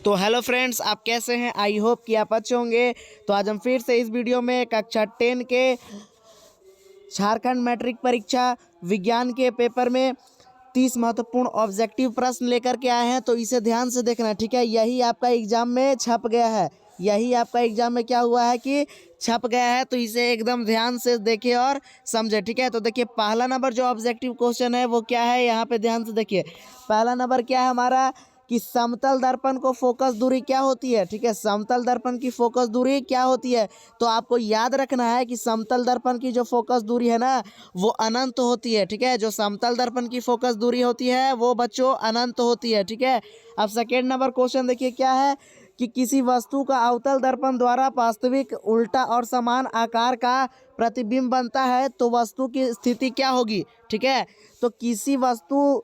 तो hello friends, आप कैसे हैं? आई होप कि आप अच्छे होंगे। तो आज हम फिर से इस वीडियो में कक्षा 10 के झारखंड मैट्रिक परीक्षा विज्ञान के पेपर में 30 महत्वपूर्ण ऑब्जेक्टिव प्रश्न लेकर के आए हैं। तो इसे ध्यान से देखना, ठीक है। यही आपका एग्जाम में छप गया है, यही आपका एग्जाम में क्या हुआ है कि छप गया है। तो इसे एकदम ध्यान से देखिए और समझे, ठीक है। तो देखिए पहला नंबर जो ऑब्जेक्टिव क्वेश्चन है वो क्या है, यहाँ पे ध्यान से देखिए। पहला नंबर क्या है हमारा कि समतल दर्पण को फोकस दूरी क्या होती है, ठीक है। समतल दर्पण की फोकस दूरी क्या होती है, तो आपको याद रखना है कि समतल दर्पण की जो फोकस दूरी है ना वो अनंत होती है, ठीक है। जो समतल दर्पण की फोकस दूरी होती है वो बच्चों अनंत होती है, ठीक है। अब सेकेंड नंबर क्वेश्चन देखिए क्या है कि किसी वस्तु का अवतल दर्पण द्वारा वास्तविक उल्टा और समान आकार का प्रतिबिंब बनता है तो वस्तु की स्थिति क्या होगी, ठीक है। तो किसी वस्तु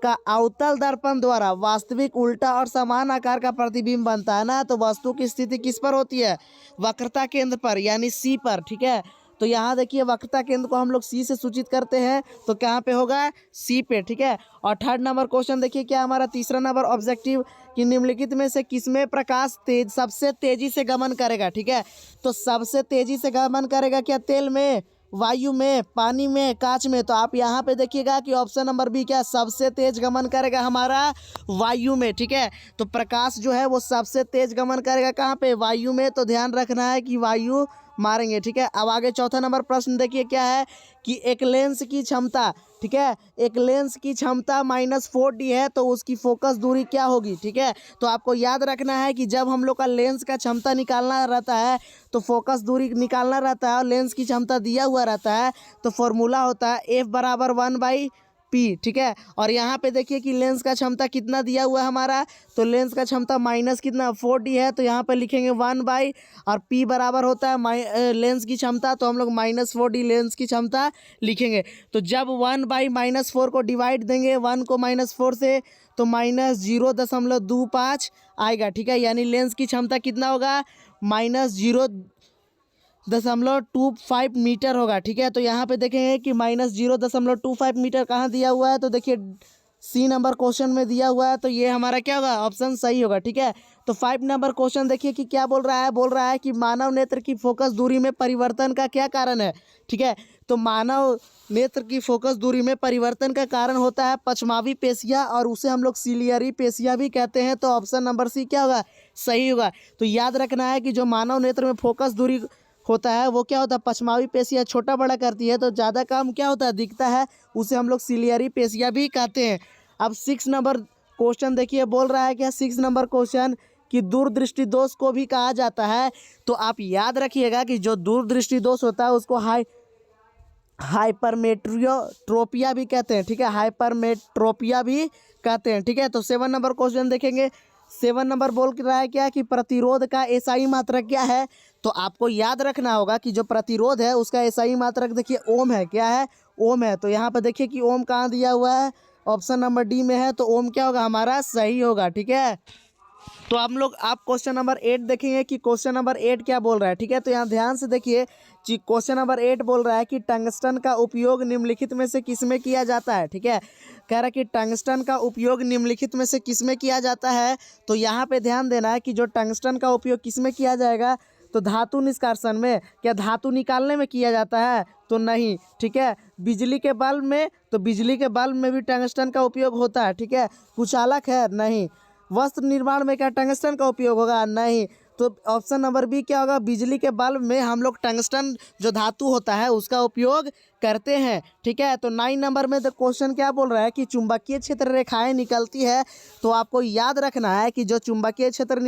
का अवतल दर्पण द्वारा वास्तविक उल्टा और समान आकार का प्रतिबिंब बनता है ना, तो वस्तु की स्थिति किस पर होती है? वक्रता केंद्र पर, यानी सी पर, ठीक है। तो यहाँ देखिए वक्रता केंद्र को हम लोग सी से सूचित करते हैं, तो कहाँ पे होगा? सी पे, ठीक है। और थर्ड नंबर क्वेश्चन देखिए क्या हमारा तीसरा नंबर ऑब्जेक्टिव कि निम्नलिखित में से किसमें प्रकाश सबसे तेजी से गमन करेगा, ठीक है। तो सबसे तेजी से गमन करेगा क्या? तेल में, वायु में, पानी में, कांच में। तो आप यहाँ पे देखिएगा कि ऑप्शन नंबर बी क्या सबसे तेज गमन करेगा हमारा वायु में, ठीक है। तो प्रकाश जो है वो सबसे तेज गमन करेगा कहाँ पे? वायु में। तो ध्यान रखना है कि वायु मारेंगे, ठीक है। अब आगे चौथा नंबर प्रश्न देखिए क्या है कि एक लेंस की क्षमता, ठीक है, एक लेंस की क्षमता -4D है तो उसकी फोकस दूरी क्या होगी, ठीक है। तो आपको याद रखना है कि जब हम लोग का लेंस का क्षमता निकालना रहता है तो फोकस दूरी निकालना रहता है और लेंस की क्षमता दिया हुआ रहता है तो फॉर्मूला होता है F बराबर 1/P, ठीक है। और यहाँ पे देखिए कि लेंस का क्षमता कितना दिया हुआ है हमारा, तो लेंस का क्षमता माइनस कितना 4D है, तो यहाँ पे लिखेंगे 1 और P बराबर होता है लेंस की क्षमता, तो हम लोग -4D लेंस की क्षमता लिखेंगे। तो जब 1/-4 को डिवाइड देंगे 1 को -4 से तो -0.25 आएगा, ठीक है। यानी लेंस की क्षमता कितना होगा? -0.25 मीटर होगा, ठीक है। तो यहाँ पे देखेंगे कि -0.25 मीटर कहाँ दिया हुआ है, तो देखिए सी नंबर क्वेश्चन में दिया हुआ है, तो ये हमारा क्या होगा? ऑप्शन सही होगा, ठीक है। तो 5 नंबर क्वेश्चन देखिए कि क्या बोल रहा है कि मानव नेत्र की फोकस दूरी में परिवर्तन का क्या कारण है, ठीक है। तो मानव नेत्र की फोकस दूरी में परिवर्तन का कारण होता है पश्चमावी पेशियाँ, और उसे हम लोग सिलियरी पेशियाँ भी कहते हैं। तो ऑप्शन नंबर सी क्या होगा? सही होगा। तो याद रखना है कि जो मानव नेत्र में फोकस दूरी होता है वो क्या होता है? पश्चमावी पेशियाँ छोटा बड़ा करती है, तो ज़्यादा काम क्या होता है? दिखता है, उसे हम लोग सिलियरी पेशियाँ भी कहते हैं। अब 6 नंबर क्वेश्चन देखिए बोल रहा है क्या 6 नंबर क्वेश्चन कि दूरदृष्टि दोष को भी कहा जाता है। तो आप याद रखिएगा कि जो दूरदृष्टि दोष होता है उसको हाइपरमेट्रोपिया भी कहते हैं, ठीक है। हाइपरमेट्रोपिया भी कहते हैं, ठीक है। तो 7 नंबर क्वेश्चन देखेंगे। 7 नंबर बोल रहा है क्या कि प्रतिरोध का एसआई मात्रक क्या है। तो आपको याद रखना होगा कि जो प्रतिरोध है उसका एसआई मात्रक देखिए ओम है, क्या है? ओम है। तो यहाँ पर देखिए कि ओम कहाँ दिया हुआ है? ऑप्शन नंबर डी में है, तो ओम क्या होगा हमारा? सही होगा, ठीक है। तो आप क्वेश्चन नंबर 8 देखेंगे कि क्वेश्चन नंबर 8 क्या बोल रहा है, ठीक है। तो यहाँ ध्यान से देखिए कि क्वेश्चन नंबर 8 बोल रहा है कि टंगस्टन का उपयोग निम्नलिखित में से किसमें किया जाता है, ठीक है। कह रहा है कि टंगस्टन का उपयोग निम्नलिखित में से किसमें किया जाता है। तो यहाँ पे ध्यान देना है कि जो टंगस्टन का उपयोग किसमें किया जाएगा, तो धातु निष्कर्षण में। क्या धातु निकालने में किया जाता है? तो नहीं, ठीक है। बिजली के बल्ब में, तो बिजली के बल्ब में भी टंगस्टन का उपयोग होता है, ठीक है। कुचालक है? नहीं। वस्त्र निर्माण में क्या टंगस्टन का उपयोग होगा? नहीं। तो ऑप्शन नंबर बी क्या होगा? बिजली के बल्ब में हम लोग टंगस्टन जो धातु होता है उसका उपयोग करते हैं, ठीक है। तो 9 नंबर में तो क्वेश्चन क्या बोल रहा है कि चुंबकीय क्षेत्र रेखाएं निकलती है। तो आपको याद रखना है कि जो चुंबकीय क्षेत्र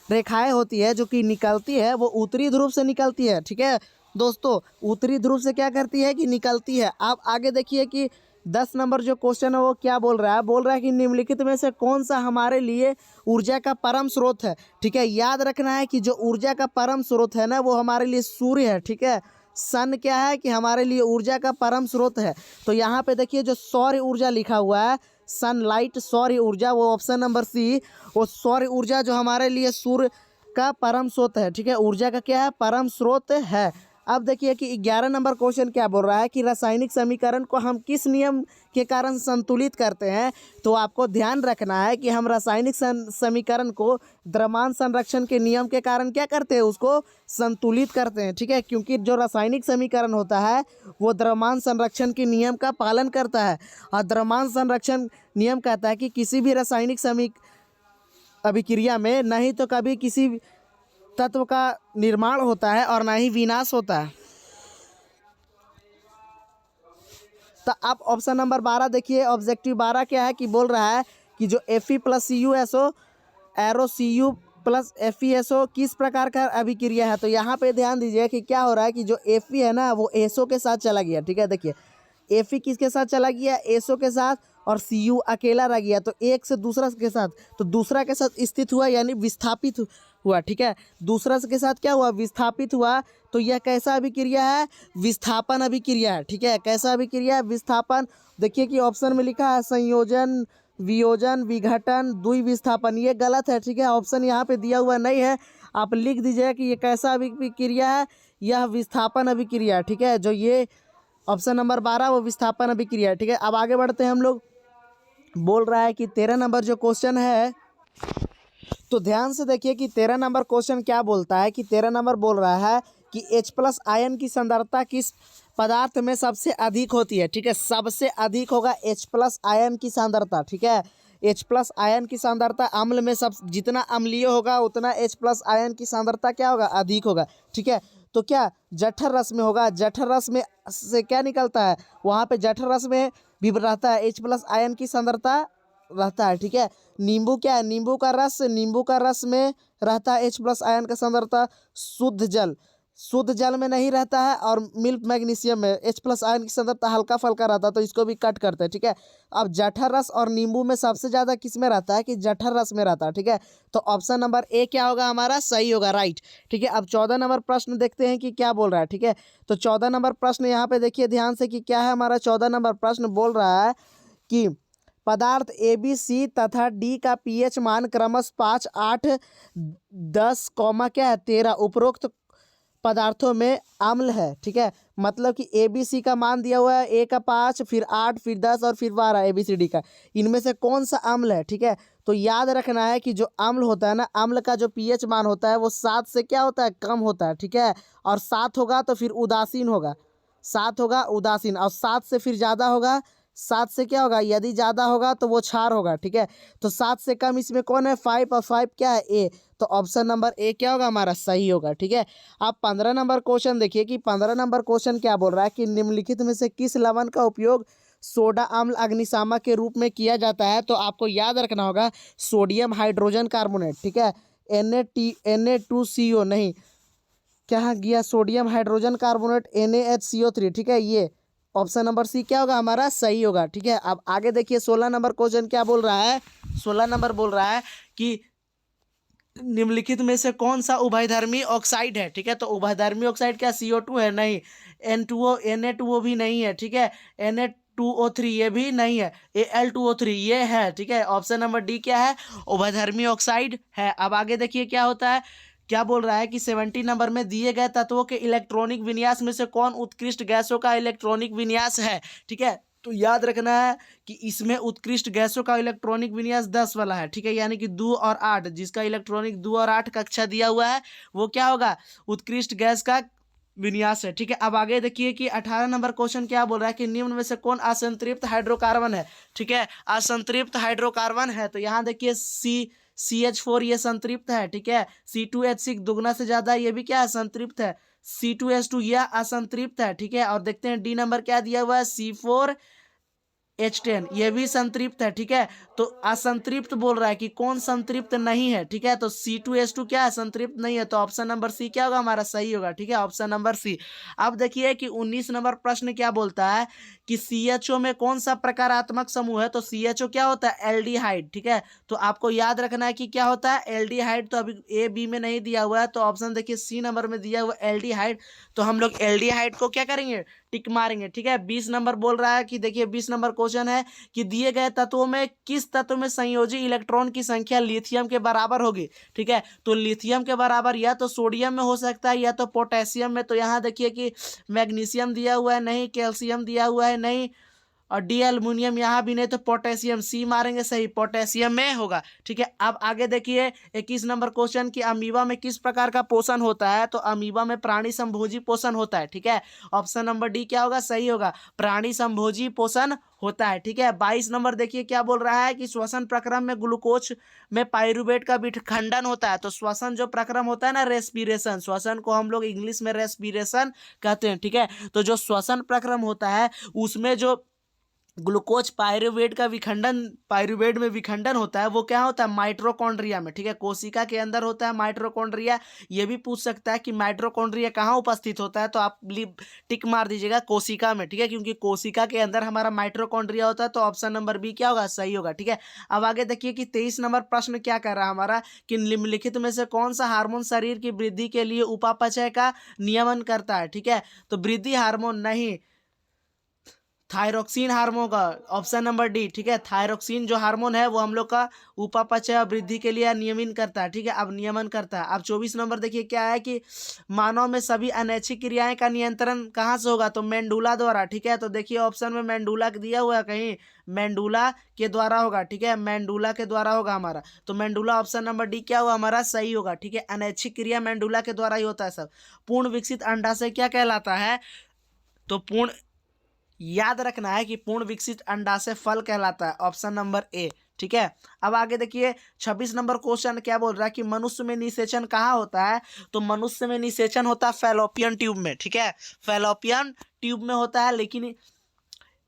रेखाएं होती है जो कि निकलती है वो उत्तरी ध्रुव से निकलती है, ठीक है दोस्तों। उत्तरी ध्रुव से क्या करती है कि निकलती है। आप आगे देखिए कि 10 नंबर जो क्वेश्चन है वो क्या बोल रहा है? बोल रहा है कि निम्नलिखित में से कौन सा हमारे लिए ऊर्जा का परम स्रोत है, ठीक है। याद रखना है कि जो ऊर्जा का परम स्रोत है ना वो हमारे लिए सूर्य है, ठीक है। सन क्या है कि हमारे लिए ऊर्जा का परम स्रोत है। तो यहाँ पे देखिए जो सौर ऊर्जा लिखा हुआ है सनलाइट, सौर ऊर्जा, वो ऑप्शन नंबर सी, वो सौर ऊर्जा जो हमारे लिए सूर्य का परम स्रोत है, ठीक है। ऊर्जा का क्या है? परम स्रोत है। अब देखिए कि 11 नंबर क्वेश्चन क्या बोल रहा है कि रासायनिक समीकरण को हम किस नियम के कारण संतुलित करते हैं। तो आपको ध्यान रखना है कि हम रासायनिक समीकरण को द्रव्यमान संरक्षण के नियम के कारण क्या करते हैं, उसको संतुलित करते हैं। ठीक है, क्योंकि जो रासायनिक समीकरण होता है वो द्रव्यमान संरक्षण के नियम का पालन करता है। और द्रव्यमान संरक्षण नियम कहता है कि किसी भी रासायनिक अभिक्रिया में नहीं तो कभी किसी तत्व का निर्माण होता है और ना ही विनाश होता है। तो आप ऑप्शन नंबर 12 देखिए, ऑब्जेक्टिव 12 क्या है कि बोल रहा है कि जो Fe plus CuSO arrow Cu plus FeSO किस प्रकार का अभिक्रिया है। तो यहाँ पे ध्यान दीजिए कि क्या हो रहा है कि जो Fe है ना वो SO के साथ चला गया। ठीक है, देखिए Fe किसके साथ चला गया, SO के साथ, और Cu अकेला रह गया। तो एक से दूसरा के साथ, तो दूसरा के साथ स्थित हुआ यानी विस्थापित हुआ। ठीक है, दूसरा के साथ क्या हुआ, विस्थापित हुआ। तो यह कैसा अभिक्रिया है, विस्थापन अभिक्रिया है। ठीक है, कैसा अभिक्रिया है, विस्थापन। देखिए कि ऑप्शन में लिखा है संयोजन, वियोजन, विघटन, द्विविस्थापन, ये गलत है। ठीक है, ऑप्शन यहाँ पे दिया हुआ नहीं है, आप लिख दीजिए कि ये कैसा अभिक्रिया है, यह विस्थापन अभिक्रिया है। ठीक है, जो ये ऑप्शन नंबर 12 वो विस्थापन अभिक्रिया है। ठीक है, अब आगे बढ़ते हैं हम लोग। बोल रहा है कि 13 नंबर जो क्वेश्चन है, तो ध्यान से देखिए कि 13 नंबर क्वेश्चन क्या बोलता है कि 13 नंबर बोल रहा है कि H+ आयन की सांद्रता किस पदार्थ में सबसे अधिक होती है। ठीक है, सबसे अधिक होगा H+ आयन की सांद्रता। ठीक है, H+ आयन की सांद्रता अम्ल में सब जितना अम्लीय होगा उतना H+ आयन की सांद्रता क्या होगा, अधिक होगा। ठीक है, तो क्या जठर रस में होगा, जठर रस में से क्या निकलता है, वहाँ पे जठर रस में भी रहता है H+ आयन की सांद्रता रहता है। ठीक है, नींबू क्या है, नींबू का रस में रहता है H+ आयन का सांद्रता। शुद्ध जल में नहीं रहता है, और मिल्क मैग्नीशियम में H+ आयन की सांद्रता हल्का फल्का रहता है, तो इसको भी कट करते हैं। ठीक है, अब जठर रस और नींबू में सबसे ज़्यादा किस में रहता है, कि जठर रस में रहता है। ठीक है, तो ऑप्शन नंबर ए क्या होगा हमारा, सही होगा, राइट। ठीक है, अब 14 नंबर प्रश्न देखते हैं कि क्या बोल रहा है। ठीक है, तो 14 नंबर प्रश्न यहाँ पे देखिए ध्यान से कि क्या है हमारा 14 नंबर प्रश्न बोल रहा है कि पदार्थ ABC तथा D का pH मान क्रमशः 5, 8, 10, क्या है 13 उपरोक्त पदार्थों में अम्ल है। ठीक है, मतलब कि ABC का मान दिया हुआ है, A का 5, फिर 8, फिर 10 और फिर 12 ABCD का, इनमें से कौन सा अम्ल है। ठीक है, तो याद रखना है कि जो अम्ल होता है ना, अम्ल का जो pH मान होता है वो 7 से क्या होता है, कम होता है। ठीक है, और 7 होगा तो फिर उदासीन होगा, 7 होगा उदासीन, और 7 से फिर ज़्यादा होगा, 7 से क्या होगा, यदि ज़्यादा होगा तो वो क्षार होगा। ठीक है, तो 7 से कम इसमें कौन है, 5, और 5 क्या है, ए। तो ऑप्शन नंबर ए क्या होगा हमारा, सही होगा। ठीक है, आप 15 नंबर क्वेश्चन देखिए कि 15 नंबर क्वेश्चन क्या बोल रहा है कि निम्नलिखित में से किस लवण का उपयोग सोडा अम्ल अग्निशामक के रूप में किया जाता है। तो आपको याद रखना होगा सोडियम हाइड्रोजन कार्बोनेट। ठीक है, Na2CO नहीं, क्या गया, सोडियम हाइड्रोजन कार्बोनेट NaHCO3। ठीक है, ये ऑप्शन नंबर सी क्या होगा हमारा, सही होगा। ठीक है, अब आगे देखिए 16 नंबर क्वेश्चन क्या बोल रहा है, 16 नंबर बोल रहा है कि निम्नलिखित में से कौन सा उभयधर्मी ऑक्साइड है। ठीक है, तो उभयधर्मी ऑक्साइड क्या CO2 है, नहीं, Na2O भी नहीं है। ठीक है, Na2O3 ये भी नहीं है, Al2O3 ये है। ठीक है, ऑप्शन नंबर डी क्या है, उभयधर्मी ऑक्साइड है। अब आगे देखिए क्या होता है, क्या बोल रहा है कि 70 नंबर में दिए गए तत्वों के इलेक्ट्रॉनिक विन्यास में से कौन उत्कृष्ट गैसों का इलेक्ट्रॉनिक विन्यास है। ठीक है, तो याद रखना है कि इसमें उत्कृष्ट गैसों का इलेक्ट्रॉनिक विन्यास 10 वाला है। ठीक है, यानी कि 2 और 8, जिसका इलेक्ट्रॉनिक 2 और 8 कक्षा दिया हुआ है वो क्या होगा, उत्कृष्ट गैस का विन्यास है। ठीक है, अब आगे देखिए कि 18 नंबर क्वेश्चन क्या बोल रहा है कि निम्न में से कौन असंतृप्त हाइड्रोकार्बन है। ठीक है, असंतृप्त हाइड्रोकार्बन है, तो यहाँ देखिए CH4 ये संतृप्त है। ठीक है, C2H6 दुगना से ज्यादा, ये भी क्या है, संतृप्त है। C2H2 यह असंतृप्त है। ठीक है, और देखते हैं डी नंबर क्या दिया हुआ है, C4H10 ये भी संतृप्त है। ठीक है, तो असंतृप्त बोल रहा है कि कौन संतृप्त नहीं है। ठीक है, तो C2H2 क्या है, संतृप्त नहीं है, तो ऑप्शन नंबर सी क्या होगा हमारा, सही होगा। ठीक है, ऑप्शन नंबर सी। अब देखिए कि 19 नंबर प्रश्न क्या बोलता है कि CHO में कौन सा प्रकारात्मक समूह है, तो CHO क्या होता है, एल्डिहाइड। ठीक है, तो आपको याद रखना है कि क्या होता है, एल्डिहाइड। तो अभी A B में नहीं दिया हुआ है, तो ऑप्शन देखिए C नंबर में दिया हुआ एल्डिहाइड। तो हम लोग एल्डिहाइड को क्या करेंगे, टिक मारेंगे। ठीक है, 20 नंबर बोल रहा है कि देखिए 20 नंबर क्वेश्चन है कि दिए गए तत्वों में किस तत्व में संयोजी इलेक्ट्रॉन की संख्या लिथियम के बराबर होगी। ठीक है, तो लिथियम के बराबर या तो सोडियम में हो सकता है या तो पोटेशियम में। तो यहाँ देखिए कि मैग्नीशियम दिया हुआ है नहीं, कैल्शियम दिया हुआ है नहीं, और डी एल्युमिनियम यहाँ भी नहीं, तो पोटेशियम, सी मारेंगे सही, पोटेशियम में होगा। ठीक है, अब आगे देखिए 21 नंबर क्वेश्चन कि अमीबा में किस प्रकार का पोषण होता है, तो अमीबा में प्राणी संभोजी पोषण होता है। ठीक है, ऑप्शन नंबर डी क्या होगा, सही होगा, प्राणी संभोजी पोषण होता है। ठीक है, 22 नंबर देखिए क्या बोल रहा है कि श्वसन प्रक्रम में ग्लूकोज में पाइरुवेट का विखंडन होता है। तो श्वसन जो प्रक्रम होता है ना, रेस्पिरेशन, श्वसन को हम लोग इंग्लिश में रेस्पिरेशन कहते हैं। ठीक है, तो जो श्वसन प्रक्रम होता है उसमें जो ग्लूकोज पाइरुवेट का विखंडन, पाइरुवेट में विखंडन होता है, वो क्या होता है, माइटोकॉन्ड्रिया में। ठीक है, कोशिका के अंदर होता है माइटोकॉन्ड्रिया। ये भी पूछ सकता है कि माइटोकॉन्ड्रिया कहाँ उपस्थित होता है, तो आप टिक मार दीजिएगा कोशिका में। ठीक है, क्योंकि कोशिका के अंदर हमारा माइटोकॉन्ड्रिया होता है, तो ऑप्शन नंबर बी क्या होगा, सही होगा। ठीक है, अब आगे देखिए कि 23 नंबर प्रश्न क्या कर रहा है हमारा कि निम्नलिखित में से कौन सा हार्मोन शरीर की वृद्धि के लिए उपापचय का नियमन करता है। ठीक है, तो वृद्धि हार्मोन नहीं, थायरोक्सिन हार्मोन का, ऑप्शन नंबर डी। ठीक है, थायरोक्सिन जो हार्मोन है वो हम लोग का उपापचय और वृद्धि के लिए नियमन करता है। ठीक है, अब नियमन करता है। अब 24 नंबर देखिए क्या है कि मानव में सभी अनैच्छिक क्रियाएं का नियंत्रण कहाँ से होगा, तो मेंडुला द्वारा। ठीक है, तो देखिए ऑप्शन में मेंडुला दिया हुआ है कहीं, मेंडुला के द्वारा होगा। ठीक है, मेंडुला के द्वारा होगा हमारा, तो मेंडुला ऑप्शन नंबर डी क्या हुआ हमारा, सही होगा। ठीक है, अनैच्छिक क्रिया मेंडुला के द्वारा ही होता है सब। पूर्ण विकसित अंडाशय क्या कहलाता है, तो पूर्ण, याद रखना है कि पूर्ण विकसित अंडाशय फल कहलाता है, ऑप्शन नंबर ए। ठीक है, अब आगे देखिए 26 नंबर क्वेश्चन क्या बोल रहा है कि मनुष्य में निषेचन कहाँ होता है, तो मनुष्य में निषेचन होता है फैलोपियन ट्यूब में। ठीक है, फैलोपियन ट्यूब में होता है, लेकिन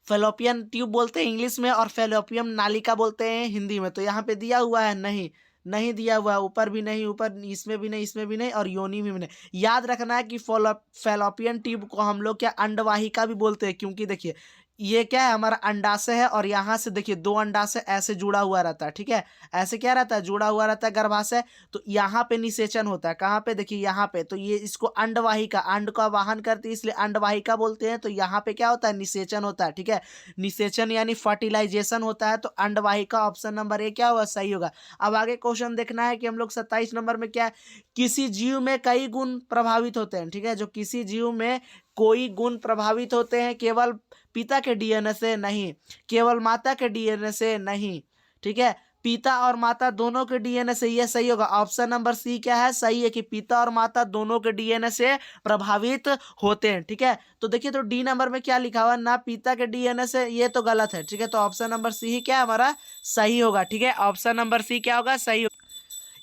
फैलोपियन ट्यूब बोलते हैं इंग्लिश में और फैलोपियन नालिका बोलते हैं हिंदी में। तो यहाँ पे दिया हुआ है नहीं, नहीं दिया हुआ है, ऊपर भी नहीं, ऊपर इसमें भी नहीं, इसमें भी नहीं, और योनि में भी नहीं। याद रखना है कि फैलोपियन ट्यूब को हम लोग क्या अंडवाहिका भी बोलते हैं, क्योंकि देखिए ये क्या है, हमारा अंडाशय है और यहाँ से देखिए दो अंडाशय ऐसे जुड़ा हुआ रहता है। ठीक है, ऐसे क्या रहता है, जुड़ा हुआ रहता है गर्भाशय। तो यहाँ पे निषेचन होता है, कहाँ पे, देखिए यहाँ पे। तो ये इसको अंडवाहिका, अंड का वाहन करती है इसलिए अंडवाहिका बोलते हैं। तो यहाँ पे क्या होता है, निषेचन होता है। ठीक है, निषेचन यानी फर्टिलाइजेशन होता है, तो अंडवाहिका ऑप्शन नंबर ए क्या होगा, सही होगा। अब आगे क्वेश्चन देखना है कि हम लोग 27 नंबर में क्या, किसी जीव में कई गुण प्रभावित होते हैं। ठीक है, जो किसी जीव में कोई गुण प्रभावित होते हैं, केवल पिता के डीएनए से नहीं, केवल माता के डीएनए से नहीं। ठीक है, पिता और माता दोनों के डीएनए से, ये सही होगा। ऑप्शन नंबर सी क्या है, सही है कि पिता और माता दोनों के डीएनए से प्रभावित होते हैं। ठीक है, तो देखिए तो डी नंबर में क्या लिखा हुआ, ना पिता के डीएनए से, ये तो गलत है। ठीक है, तो ऑप्शन नंबर सी ही क्या है हमारा, सही होगा। ठीक है, ऑप्शन नंबर सी क्या होगा, सही होगा।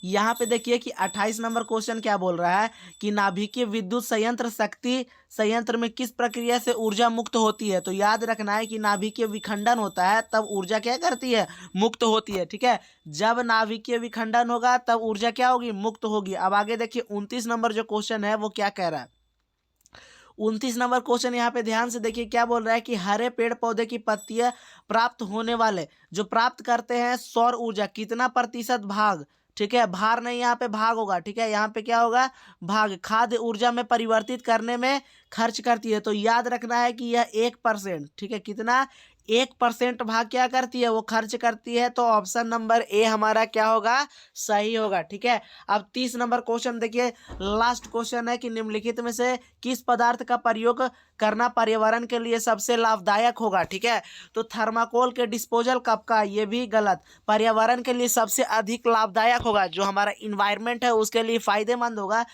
यहाँ पे देखिए कि 28 नंबर क्वेश्चन क्या बोल रहा है कि नाभिकीय विद्युत संयंत्र शक्ति संयंत्र में किस प्रक्रिया से ऊर्जा मुक्त होती है। तो याद रखना है कि नाभिकीय विखंडन होता है तब ऊर्जा क्या करती है, मुक्त होती है। ठीक है, जब नाभिकीय विखंडन होगा तब ऊर्जा क्या होगी, मुक्त होगी। अब आगे देखिए 29 नंबर जो क्वेश्चन है वो क्या कह रहा है, 29 नंबर क्वेश्चन यहाँ पे ध्यान से देखिए क्या बोल रहा है कि हरे पेड़ पौधे की पत्तियां प्राप्त होने वाले जो प्राप्त करते हैं सौर ऊर्जा कितना प्रतिशत भाग, ठीक है, भार नहीं, यहाँ पे भाग होगा। ठीक है, यहाँ पे क्या होगा, भाग, खाद्य ऊर्जा में परिवर्तित करने में खर्च करती है। तो याद रखना है कि यह 1%, ठीक है, कितना, 1% भाग क्या करती है, वो खर्च करती है। तो ऑप्शन नंबर ए हमारा क्या होगा, सही होगा। ठीक है, अब 30 नंबर क्वेश्चन देखिए, लास्ट क्वेश्चन है कि निम्नलिखित में से किस पदार्थ का प्रयोग करना पर्यावरण के लिए सबसे लाभदायक होगा। ठीक है, तो थर्माकोल के डिस्पोजल कप का, ये भी गलत, पर्यावरण के लिए सबसे अधिक लाभदायक होगा, जो हमारा इन्वायरमेंट है उसके लिए फायदेमंद होगा।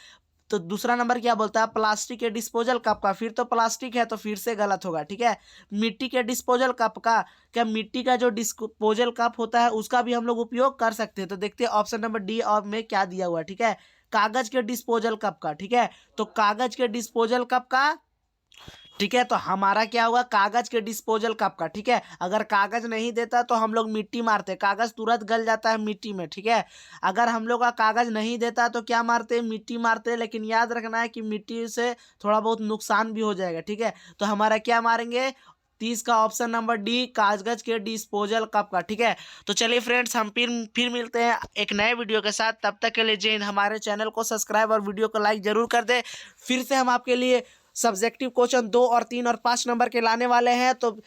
तो दूसरा नंबर क्या बोलता है, प्लास्टिक के डिस्पोजल कप का, फिर तो प्लास्टिक है तो फिर से गलत होगा। ठीक है, मिट्टी के डिस्पोजल कप का, क्या मिट्टी का जो डिस्पोजल कप होता है उसका भी हम लोग उपयोग कर सकते हैं। तो देखते हैं ऑप्शन नंबर डी और में क्या दिया हुआ है। ठीक है, कागज के डिस्पोजल कप का। ठीक है, तो कागज के डिस्पोजल कप का, ठीक है, तो हमारा क्या होगा, कागज के डिस्पोजल कप का। ठीक है, अगर कागज नहीं देता तो हम लोग मिट्टी मारते, कागज तुरंत गल जाता है मिट्टी में। ठीक है, अगर हम लोग का कागज नहीं देता तो क्या मारते, मिट्टी मारते, लेकिन याद रखना है कि मिट्टी से थोड़ा बहुत नुकसान भी हो जाएगा। ठीक है, तो हमारा क्या मारेंगे, 30 का ऑप्शन नंबर डी, कागज के डिस्पोजल कप का। ठीक है, तो चलिए फ्रेंड्स, हम फिर मिलते हैं एक नए वीडियो के साथ। तब तक के लिए जय हिंद। हमारे चैनल को सब्सक्राइब और वीडियो को लाइक जरूर कर दे। फिर से हम आपके लिए सब्जेक्टिव क्वेश्चन 2 और 3 और 5 नंबर के लाने वाले हैं, तो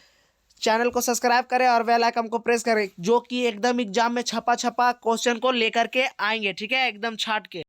चैनल को सब्सक्राइब करें और बेल आइकन को प्रेस करें, जो कि एकदम एग्जाम में छपा क्वेश्चन को लेकर के आएंगे। ठीक है, एकदम छाट के।